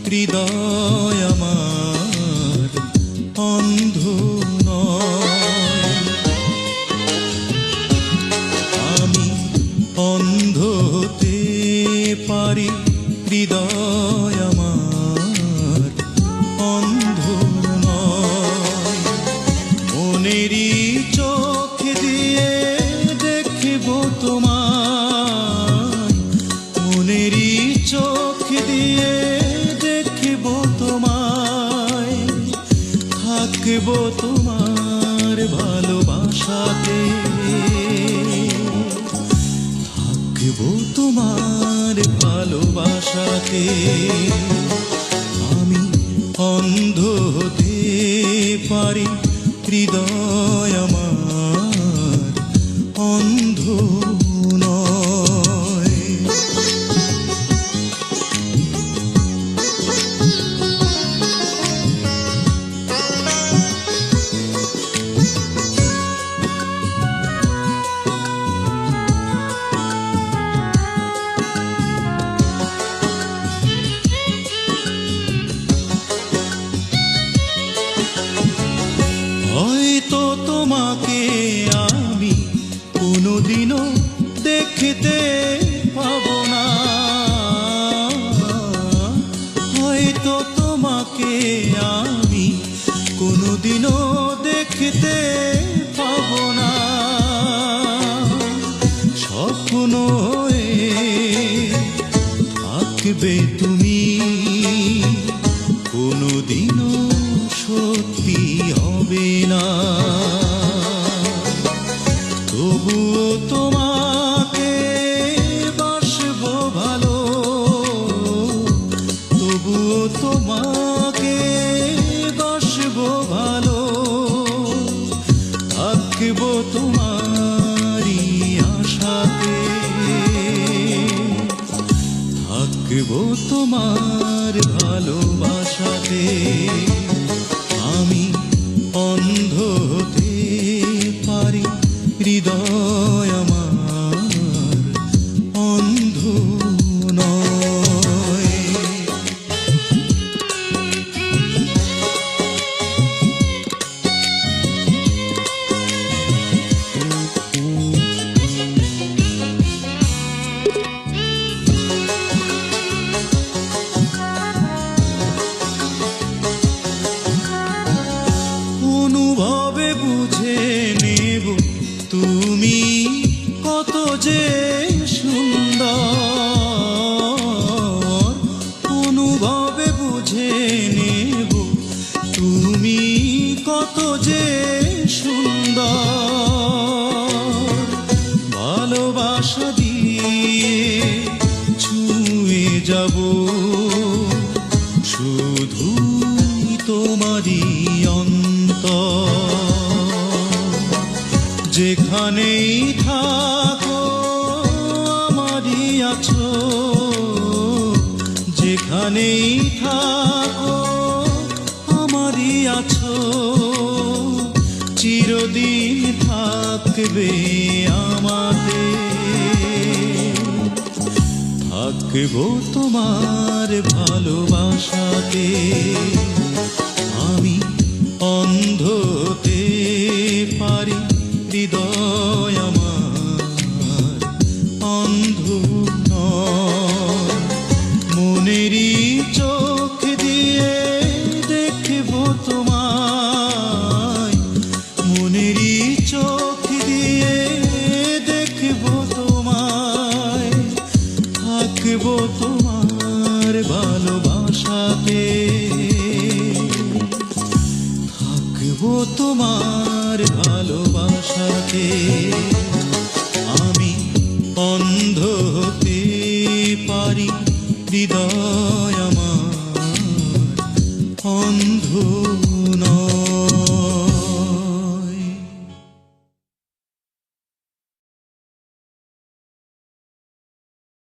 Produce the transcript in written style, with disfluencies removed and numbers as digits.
হৃদয় আমার অন্ধ নয়। আমি অন্ধ হতে পারি, হৃদয় আমার অন্ধ নয়। মনেরই চোখ দিয়ে দেখব তোমায়, মনেরই চোখ দিয়ে দেখব তোমায়। থাকব তোমার ভালোবাসাতে, থাকব তোমার ভালোবাসাতে। আমি অন্ধ হতে পারি, হৃদয় আমার অন্ধ নয়। হয়তো তোমাকে আমি কোনোদিনও দেখতে পাবো না, হয়তো তোমাকে আমি কোনোদিনও দেখতে পাবো না। স্বপ্ন হয়ে থাকবে তুমি, কোনোদিনও সত্যি হবে না। তবুও তোমাকে বাসবো ভালো, তবুও তোমাকে বাসবো ভালো। থাকবো তোমারই আশাতে, থাকবো তোমার ভালোবাসাতে। আমি অন্ধ হতে পারি, হৃদয় আমার অন্ধ নয়। অনুভবে বুঝে নেব তুমি কত যে সুন্দর, অনুভবে বুঝে নেব তুমি কত যে সুন্দর। ভালোবাসা দিয়ে ছুঁয়ে যাব শুধু তোমারই অন্তর। যেখানেই থাকো আমারই আছো, যেখানেই থাকো আমারই আছো। চিরদিন থাকবে আমাতে, থাকবো তোমার ভালোবাসাতে। আমি অন্ধ হতে পারি, হৃদয় আমার অন্ধ নয়। মনেরই চোখ দিয়ে দেখব তোমায়, মনেরই চোখ দিয়ে দেখব তোমায়। থাকব তোমার ভালোবাসাতে, থাকবো তোমার ভালোবাসাতে। আমি অন্ধ হতে পারি, হৃদয় আমার অন্ধ নয়।